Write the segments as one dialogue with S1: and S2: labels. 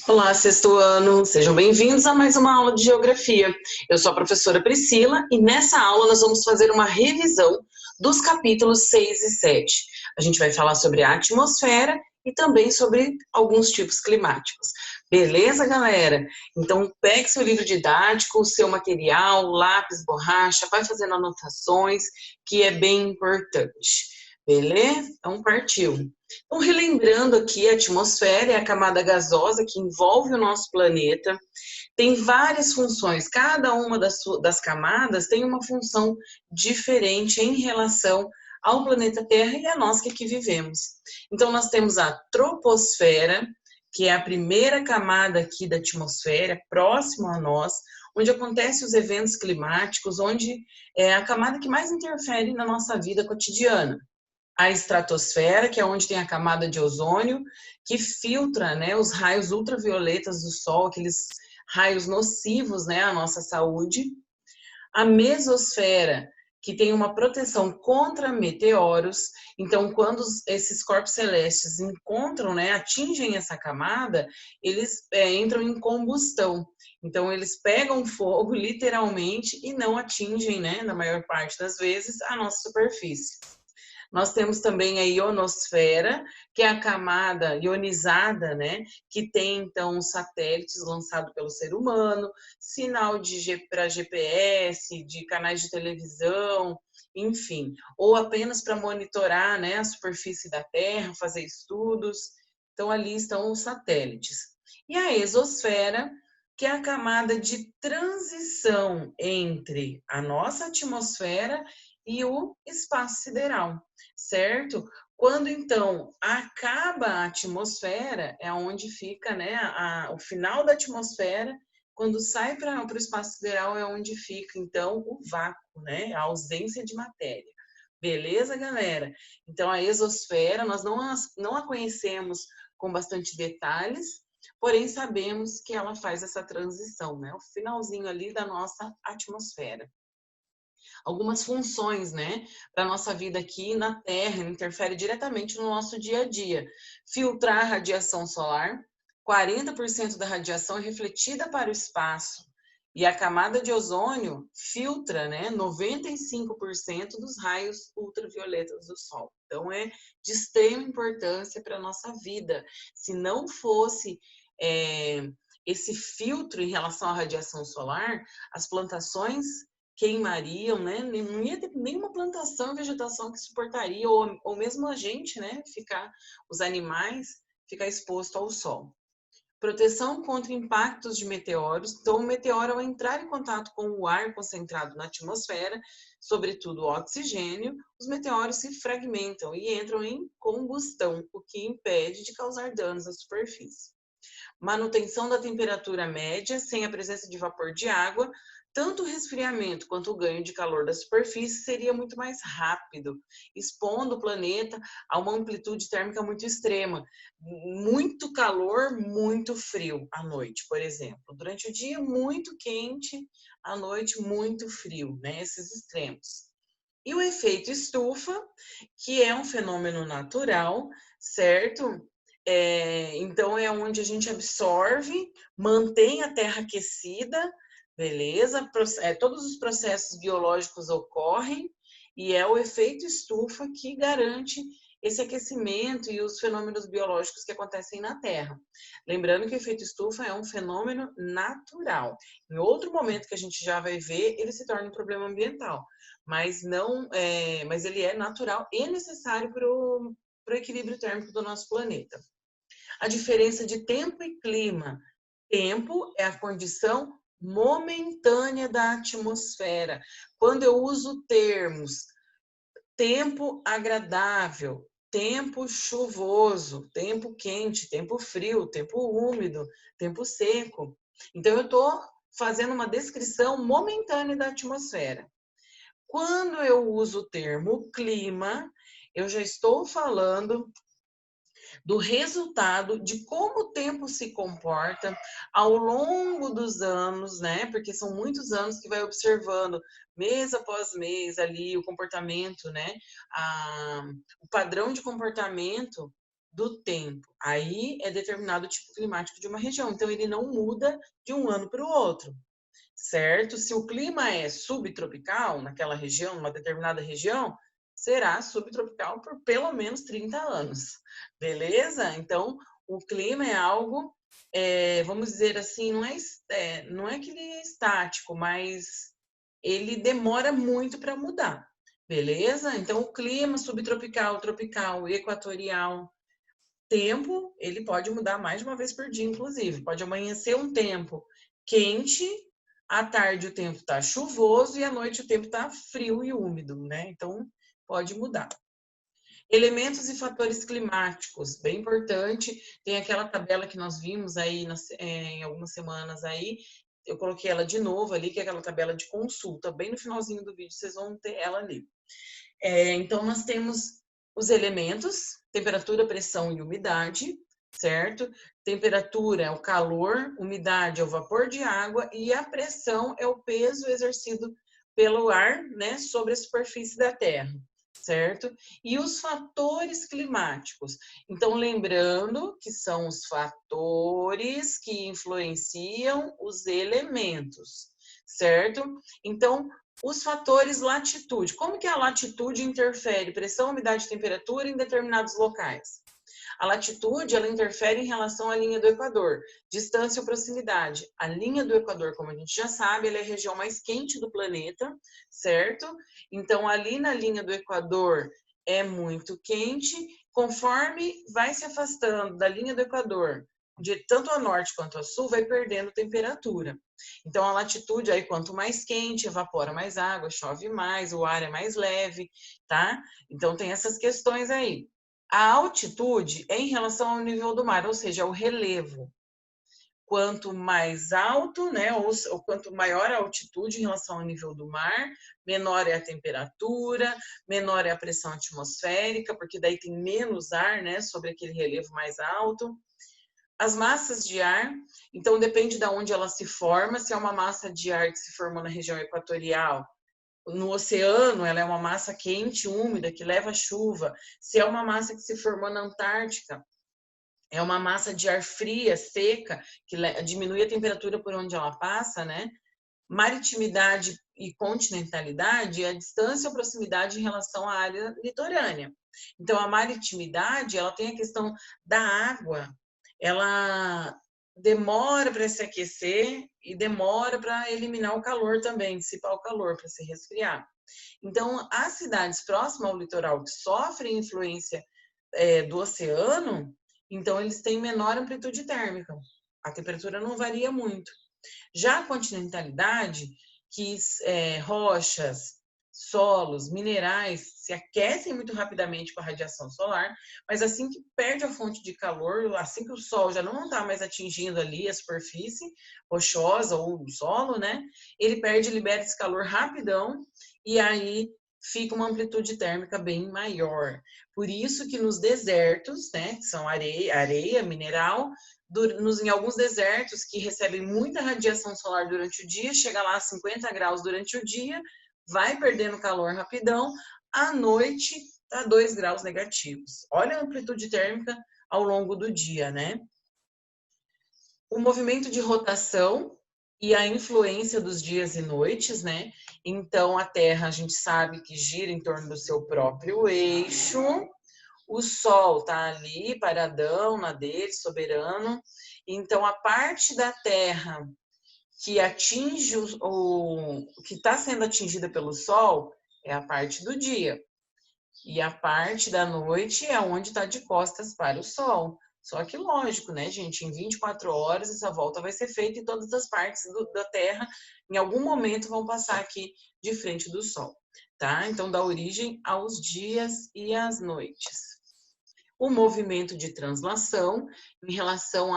S1: Olá, sexto ano, sejam bem-vindos a mais uma aula de Geografia. Eu sou a professora Priscila e nessa aula nós vamos fazer uma revisão dos capítulos 6 e 7. A gente vai falar sobre a atmosfera e também sobre alguns tipos climáticos. Beleza, galera? Então pegue seu livro didático, o seu material, lápis, borracha, vai fazendo anotações, que é bem importante. Beleza? Então partiu. Então, relembrando aqui, a atmosfera é a camada gasosa que envolve o nosso planeta, tem várias funções, cada uma das camadas tem uma função diferente em relação ao planeta Terra e a nós que aqui vivemos. Então, nós temos a troposfera, que é a primeira camada aqui da atmosfera, próximo a nós, onde acontecem os eventos climáticos, onde é a camada que mais interfere na nossa vida cotidiana. A estratosfera, que é onde tem a camada de ozônio, que filtra, né, os raios ultravioletas do Sol, aqueles raios nocivos, né, à nossa saúde. A mesosfera, que tem uma proteção contra meteoros. Então, quando esses corpos celestes encontram, né, atingem essa camada, eles entram em combustão. Então, eles pegam fogo, literalmente, e não atingem, né, na maior parte das vezes, a nossa superfície. Nós temos também a ionosfera, que é a camada ionizada, né? Que tem, então, os satélites lançados pelo ser humano, sinal para GPS, de canais de televisão, enfim. Ou apenas para monitorar, né, a superfície da Terra, fazer estudos. Então, ali estão os satélites. E a exosfera, que é a camada de transição entre a nossa atmosfera e o espaço sideral, certo? Quando então acaba a atmosfera, é onde fica, né, o final da atmosfera. Quando sai para o espaço sideral é onde fica então o vácuo, né, a ausência de matéria. Beleza, galera? Então a exosfera nós não a conhecemos com bastante detalhes, porém sabemos que ela faz essa transição, né, o finalzinho ali da nossa atmosfera. Algumas funções, né, para a nossa vida aqui na Terra, interfere diretamente no nosso dia a dia. Filtrar a radiação solar, 40% da radiação é refletida para o espaço. E a camada de ozônio filtra, né, 95% dos raios ultravioletas do Sol. Então, é de extrema importância para a nossa vida. Se não fosse esse filtro em relação à radiação solar, as plantações queimariam, né? Não ia ter nenhuma plantação e vegetação que suportaria, ou mesmo a gente, né? Os animais, ficar exposto ao sol. Proteção contra impactos de meteoros. Então, o meteoro, ao entrar em contato com o ar concentrado na atmosfera, sobretudo o oxigênio, os meteoros se fragmentam e entram em combustão, o que impede de causar danos à superfície. Manutenção da temperatura média sem a presença de vapor de água. Tanto o resfriamento quanto o ganho de calor da superfície seria muito mais rápido, expondo o planeta a uma amplitude térmica muito extrema. Muito calor, muito frio à noite, por exemplo. Durante o dia, muito quente, à noite, muito frio, né? Esses extremos. E o efeito estufa, que é um fenômeno natural, certo? Então, é onde a gente absorve, mantém a terra aquecida, beleza? Todos os processos biológicos ocorrem e é o efeito estufa que garante esse aquecimento e os fenômenos biológicos que acontecem na Terra. Lembrando que o efeito estufa é um fenômeno natural. Em outro momento que a gente já vai ver, ele se torna um problema ambiental, mas mas ele é natural e necessário para o equilíbrio térmico do nosso planeta. A diferença de tempo e clima. Tempo é a condição momentânea da atmosfera. Quando eu uso termos tempo agradável, tempo chuvoso, tempo quente, tempo frio, tempo úmido, tempo seco. Então, eu estou fazendo uma descrição momentânea da atmosfera. Quando eu uso o termo clima, eu já estou falando do resultado de como o tempo se comporta ao longo dos anos, né? Porque são muitos anos que vai observando mês após mês ali o comportamento, né? O padrão de comportamento do tempo. Aí é determinado o tipo climático de uma região. Então, ele não muda de um ano para o outro, certo? Se o clima é subtropical naquela região, numa determinada região, será subtropical por pelo menos 30 anos, beleza? Então, o clima é algo, vamos dizer assim, não é que ele é estático, mas ele demora muito para mudar, beleza? Então, o clima subtropical, tropical, equatorial, tempo, ele pode mudar mais de uma vez por dia, inclusive. Pode amanhecer um tempo quente, à tarde o tempo está chuvoso e à noite o tempo está frio e úmido, né? Então, pode mudar. Elementos e fatores climáticos, bem importante. Tem aquela tabela que nós vimos aí em algumas semanas aí. Eu coloquei ela de novo ali, que é aquela tabela de consulta. Bem no finalzinho do vídeo vocês vão ter ela ali. Então, nós temos os elementos, temperatura, pressão e umidade, certo? Temperatura é o calor, umidade é o vapor de água e a pressão é o peso exercido pelo ar, né, sobre a superfície da Terra, certo? E os fatores climáticos. Então, lembrando que são os fatores que influenciam os elementos, certo? Então, os fatores latitude. Como que a latitude interfere pressão, umidade e temperatura em determinados locais? A latitude, ela interfere em relação à linha do Equador, distância ou proximidade. A linha do Equador, como a gente já sabe, ela é a região mais quente do planeta, certo? Então, ali na linha do Equador é muito quente. Conforme vai se afastando da linha do Equador, de tanto a norte quanto a sul, vai perdendo temperatura. Então, a latitude, aí quanto mais quente, evapora mais água, chove mais, o ar é mais leve, tá? Então, tem essas questões aí. A altitude é em relação ao nível do mar, ou seja, o relevo. Quanto mais alto, né, ou quanto maior a altitude em relação ao nível do mar, menor é a temperatura, menor é a pressão atmosférica, porque daí tem menos ar, né, sobre aquele relevo mais alto. As massas de ar, então depende de onde ela se forma, se é uma massa de ar que se formou na região equatorial, no oceano, ela é uma massa quente, úmida, que leva chuva. Se é uma massa que se formou na Antártica, é uma massa de ar fria, seca, que diminui a temperatura por onde ela passa, né? Maritimidade e continentalidade é a distância ou proximidade em relação à área litorânea. Então, a maritimidade, ela tem a questão da água, ela demora para se aquecer e demora para eliminar o calor também, dissipar o calor para se resfriar. Então, as cidades próximas ao litoral que sofrem influência do oceano, então eles têm menor amplitude térmica. A temperatura não varia muito. Já a continentalidade, que rochas, solos, minerais se aquecem muito rapidamente com a radiação solar, mas assim que perde a fonte de calor, assim que o sol já não está mais atingindo ali a superfície rochosa ou o solo, né? Ele perde e libera esse calor rapidão e aí fica uma amplitude térmica bem maior. Por isso que nos desertos, né, que são areia mineral, em alguns desertos que recebem muita radiação solar durante o dia, chega lá a 50 graus durante o dia, vai perdendo calor rapidão, à noite tá 2 graus negativos. Olha a amplitude térmica ao longo do dia, né? O movimento de rotação e a influência dos dias e noites, né? Então, a Terra, a gente sabe que gira em torno do seu próprio eixo, o Sol tá ali, paradão, na dele, soberano. Então, a parte da Terra que atinge que está sendo atingida pelo Sol é a parte do dia. E a parte da noite é onde está de costas para o Sol. Só que lógico, né, gente? Em 24 horas essa volta vai ser feita e todas as partes da Terra, em algum momento, vão passar aqui de frente do Sol, tá? Então, dá origem aos dias e às noites. O movimento de translação em relação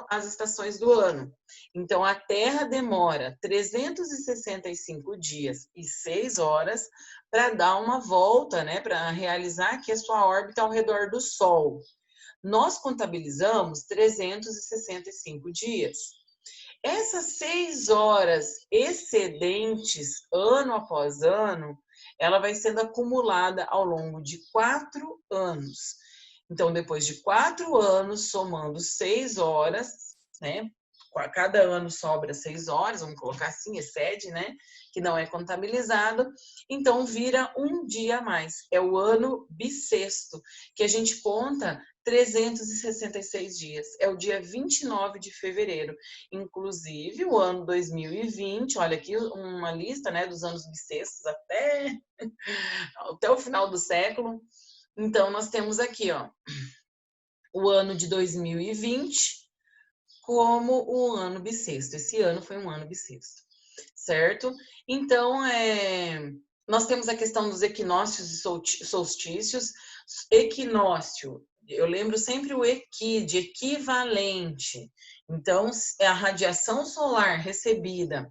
S1: às estações do ano. Então, a Terra demora 365 dias e 6 horas para dar uma volta, né, para realizar aqui a sua órbita ao redor do Sol. Nós contabilizamos 365 dias. Essas 6 horas excedentes, ano após ano, ela vai sendo acumulada ao longo de 4 anos. Então, depois de 4 anos, somando 6 horas, né? Cada ano sobra 6 horas, vamos colocar assim, excede, né? Que não é contabilizado. Então, vira um dia a mais. É o ano bissexto, que a gente conta 366 dias. É o dia 29 de fevereiro. Inclusive, o ano 2020, olha aqui uma lista, né, dos anos bissextos até o final do século. Então, nós temos aqui, ó, o ano de 2020 como o ano bissexto. Esse ano foi um ano bissexto, certo? Então, nós temos a questão dos equinócios e solstícios. Equinócio, eu lembro sempre o equi, de equivalente. Então, a radiação solar recebida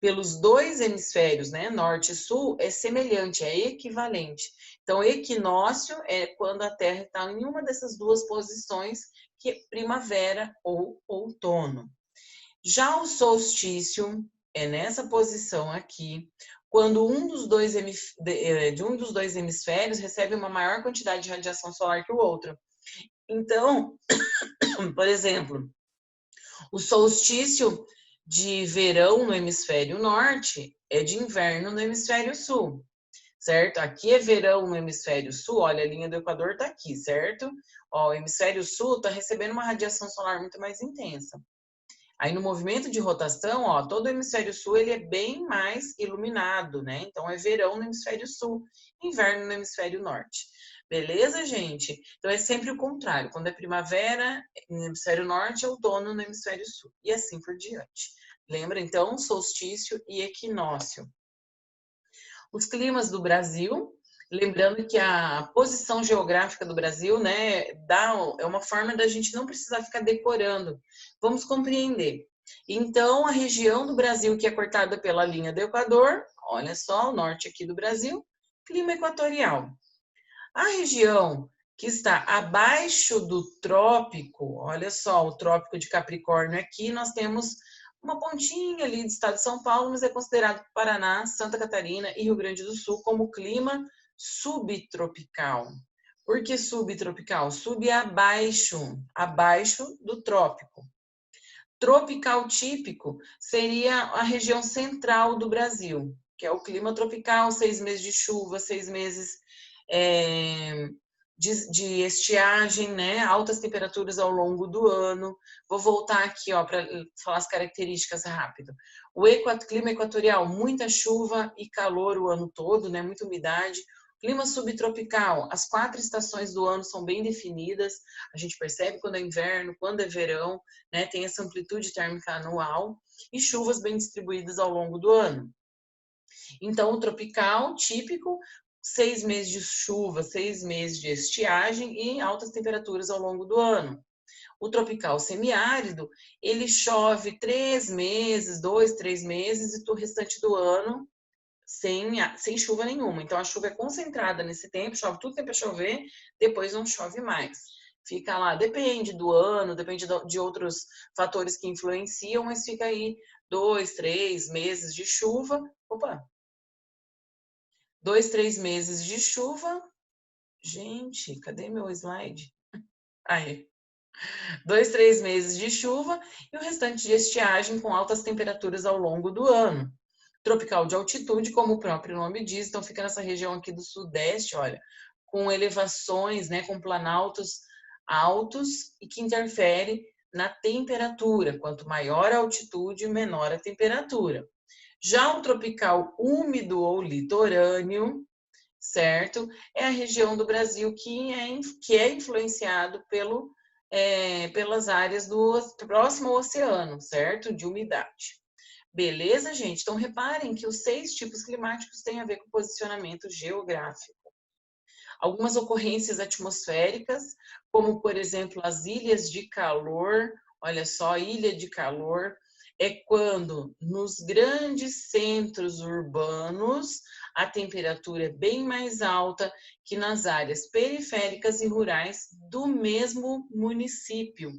S1: pelos dois hemisférios, né, norte e sul, é semelhante, é equivalente. Então, equinócio é quando a Terra está em uma dessas duas posições, que é primavera ou outono. Já o solstício é nessa posição aqui, quando um dos dois hemisférios recebe uma maior quantidade de radiação solar que o outro. Então, por exemplo, o solstício de verão no hemisfério norte é de inverno no hemisfério sul, certo? Aqui é verão no hemisfério sul, olha, a linha do Equador tá aqui, certo? Ó, o hemisfério sul tá recebendo uma radiação solar muito mais intensa. Aí no movimento de rotação, ó, todo o hemisfério sul ele é bem mais iluminado, né? Então é verão no hemisfério sul, inverno no hemisfério norte. Beleza, gente? Então é sempre o contrário. Quando é primavera no hemisfério norte, é outono no hemisfério sul. E assim por diante. Lembra, então, solstício e equinócio. Os climas do Brasil, lembrando que a posição geográfica do Brasil, né, é uma forma da gente não precisar ficar decorando. Vamos compreender. Então, a região do Brasil que é cortada pela linha do Equador, olha só, o norte aqui do Brasil, clima equatorial. A região que está abaixo do trópico, olha só, o trópico de Capricórnio aqui, nós temos uma pontinha ali do estado de São Paulo, mas é considerado Paraná, Santa Catarina e Rio Grande do Sul como clima subtropical. Por que subtropical? Sub é abaixo do trópico. Tropical típico seria a região central do Brasil, que é o clima tropical, 6 meses de chuva, 6 meses de estiagem, né? Altas temperaturas ao longo do ano. Vou voltar aqui, ó, para falar as características rápido. O clima equatorial, muita chuva e calor o ano todo, né? Muita umidade. Clima subtropical, as 4 estações do ano são bem definidas. A gente percebe quando é inverno, quando é verão, né? Tem essa amplitude térmica anual e chuvas bem distribuídas ao longo do ano. Então, o tropical típico, 6 meses de chuva, 6 meses de estiagem e altas temperaturas ao longo do ano. O tropical semiárido, ele chove 3 meses, 2, 3 meses e o restante do ano sem chuva nenhuma. Então, a chuva é concentrada nesse tempo, chove tudo que tem para chover, depois não chove mais. Fica lá, depende do ano, depende de outros fatores que influenciam, mas fica aí 2, 3 meses de chuva. Opa! 2, 3 meses de chuva. Gente, cadê meu slide? Aí. 2, 3 meses de chuva e o restante de estiagem com altas temperaturas ao longo do ano. Tropical de altitude, como o próprio nome diz, então fica nessa região aqui do sudeste, olha, com elevações, né, com planaltos altos e que interfere na temperatura. Quanto maior a altitude, menor a temperatura. Já o tropical úmido ou litorâneo, certo? É a região do Brasil que é influenciado pelas áreas próximo ao oceano, certo? De umidade. Beleza, gente? Então, reparem que os 6 tipos climáticos têm a ver com posicionamento geográfico. Algumas ocorrências atmosféricas, como, por exemplo, as ilhas de calor. Olha só, ilha de calor é quando nos grandes centros urbanos a temperatura é bem mais alta que nas áreas periféricas e rurais do mesmo município,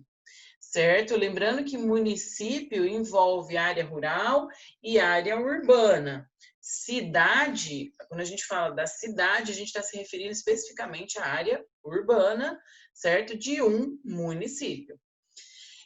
S1: certo? Lembrando que município envolve área rural e área urbana. cidade, quando a gente fala da cidade, a gente está se referindo especificamente à área urbana, certo? De um município.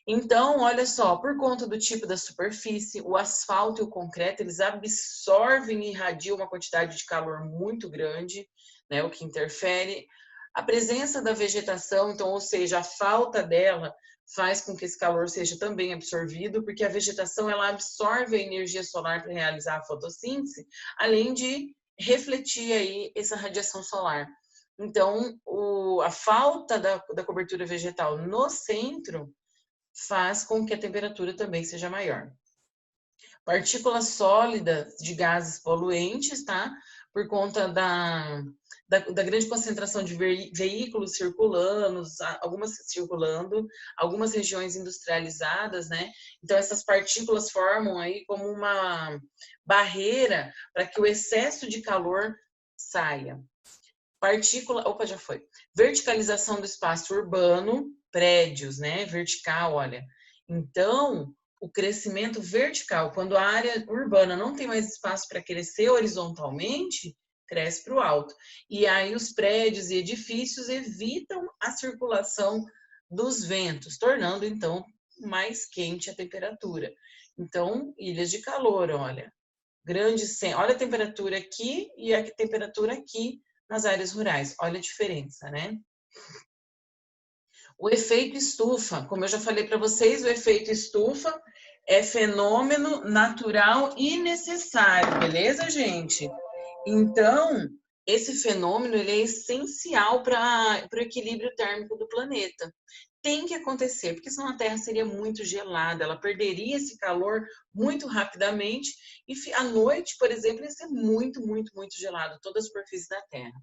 S1: Então, olha só, por conta do tipo da superfície, o asfalto e o concreto, eles absorvem e irradiam uma quantidade de calor muito grande, né, o que interfere. A presença da vegetação, então, ou seja, a falta dela faz com que esse calor seja também absorvido, porque a vegetação, ela absorve a energia solar para realizar a fotossíntese, além de refletir aí essa radiação solar. Então, a falta da cobertura vegetal no centro faz com que a temperatura também seja maior. Partículas sólidas de gases poluentes, tá? Por conta da grande concentração de veículos circulando, algumas regiões industrializadas, né? Então, essas partículas formam aí como uma barreira para que o excesso de calor saia. Verticalização do espaço urbano, prédios, né? Vertical, olha. Então, o crescimento vertical, quando a área urbana não tem mais espaço para crescer horizontalmente, cresce para o alto. E aí os prédios e edifícios evitam a circulação dos ventos, tornando, então, mais quente a temperatura. Então, ilhas de calor, olha. Olha a temperatura aqui e a temperatura aqui nas áreas rurais. Olha a diferença, né? O efeito estufa, como eu já falei para vocês, o efeito estufa é fenômeno natural e necessário, beleza, gente? Então, esse fenômeno ele é essencial para o equilíbrio térmico do planeta. Tem que acontecer, porque senão a Terra seria muito gelada, ela perderia esse calor muito rapidamente e à noite, por exemplo, ia ser muito, muito, muito gelado toda a superfície da Terra.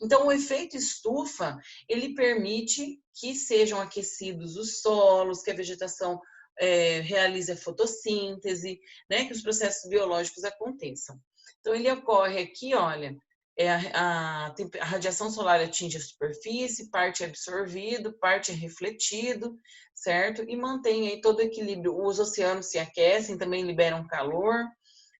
S1: Então, o efeito estufa, ele permite que sejam aquecidos os solos, que a vegetação realize a fotossíntese, né, que os processos biológicos aconteçam. Então, ele ocorre aqui, olha, a radiação solar atinge a superfície, parte é absorvido, parte é refletido, certo? E mantém aí todo o equilíbrio. Os oceanos se aquecem, também liberam calor,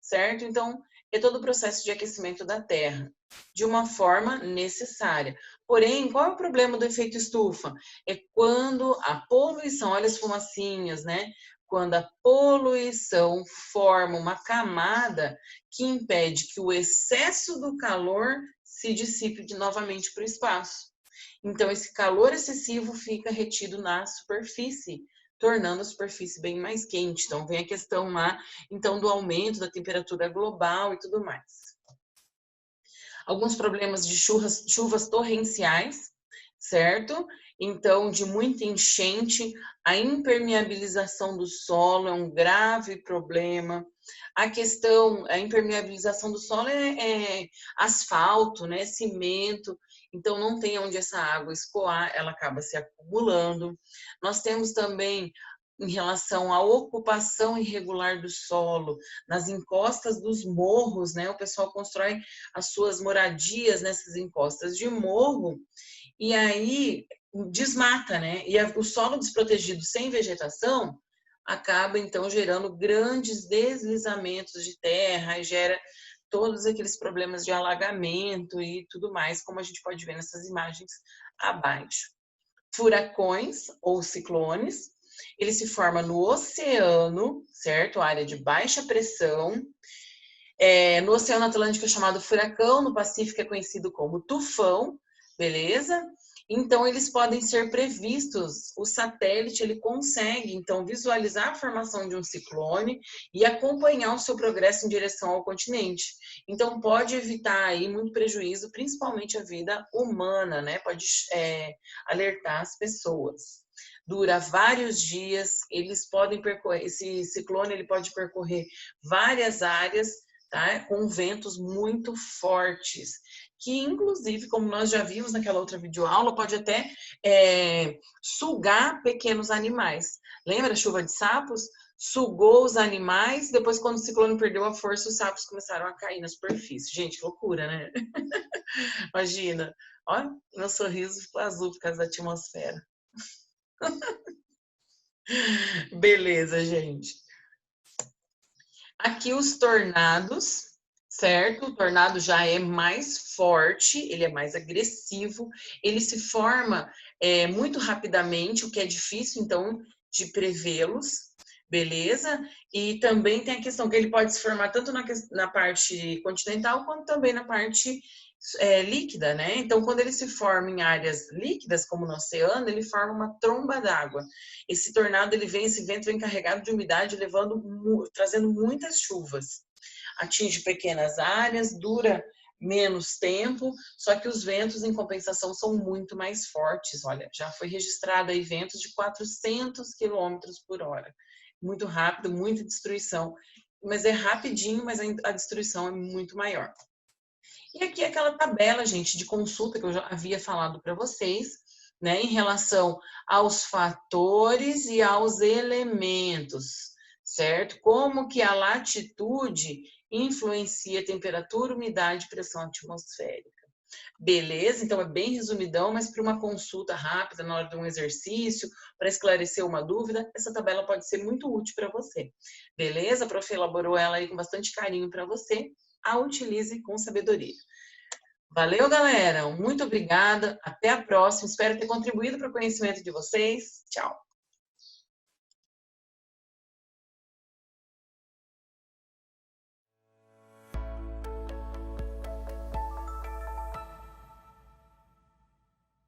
S1: certo? Então, é todo o processo de aquecimento da Terra, de uma forma necessária. Porém, qual é o problema do efeito estufa? É quando a poluição, olha as fumacinhas, né? Quando a poluição forma uma camada que impede que o excesso do calor se dissipe novamente para o espaço. Então, esse calor excessivo fica retido na superfície, tornando a superfície bem mais quente. Então, vem a questão lá, então, do aumento da temperatura global e tudo mais. Alguns problemas de chuvas torrenciais, certo? Então, de muita enchente, a impermeabilização do solo é um grave problema. A impermeabilização do solo é asfalto, né? Cimento. Então, não tem onde essa água escoar, ela acaba se acumulando. Nós temos também em relação à ocupação irregular do solo, nas encostas dos morros, né? O pessoal constrói as suas moradias nessas encostas de morro e aí desmata, né? E o solo desprotegido sem vegetação acaba então gerando grandes deslizamentos de terra e gera todos aqueles problemas de alagamento e tudo mais, como a gente pode ver nessas imagens abaixo. Furacões ou ciclones, ele se forma no oceano, certo? A área de baixa pressão. No Oceano Atlântico é chamado furacão, no Pacífico é conhecido como tufão, beleza? Então, eles podem ser previstos, o satélite ele consegue, então, visualizar a formação de um ciclone e acompanhar o seu progresso em direção ao continente. Então, pode evitar aí muito prejuízo, principalmente a vida humana, né? Pode alertar as pessoas. Dura vários dias, esse ciclone ele pode percorrer várias áreas, tá? Com ventos muito fortes, que inclusive, como nós já vimos naquela outra videoaula, pode até sugar pequenos animais. Lembra a chuva de sapos? Sugou os animais, depois quando o ciclone perdeu a força, os sapos começaram a cair na superfície. Gente, loucura, né? Imagina. Olha, meu sorriso ficou azul por causa da atmosfera. Beleza, gente. Aqui os tornados, certo? O tornado já é mais forte, ele é mais agressivo, ele se forma muito rapidamente, o que é difícil, então, de prevê-los, beleza? E também tem a questão que ele pode se formar tanto na parte continental, quanto também na parte líquida, né? Então, quando ele se forma em áreas líquidas, como no oceano, ele forma uma tromba d'água. Esse tornado, esse vento vem carregado de umidade, trazendo muitas chuvas. Atinge pequenas áreas, dura menos tempo, só que os ventos, em compensação, são muito mais fortes. Olha, já foi registrado aí ventos de 400 quilômetros por hora. Muito rápido, muita destruição. Mas é rapidinho, mas a destruição é muito maior. E aqui aquela tabela, gente, de consulta que eu já havia falado para vocês, né, em relação aos fatores e aos elementos, certo? Como que a latitude influencia a temperatura, umidade e pressão atmosférica. Beleza? Então é bem resumidão, mas para uma consulta rápida, na hora de um exercício, para esclarecer uma dúvida, essa tabela pode ser muito útil para você. Beleza? A prof elaborou ela aí com bastante carinho para você. A utilize com sabedoria. Valeu, galera. Muito obrigada. Até a próxima. Espero ter contribuído para o conhecimento de vocês. Tchau.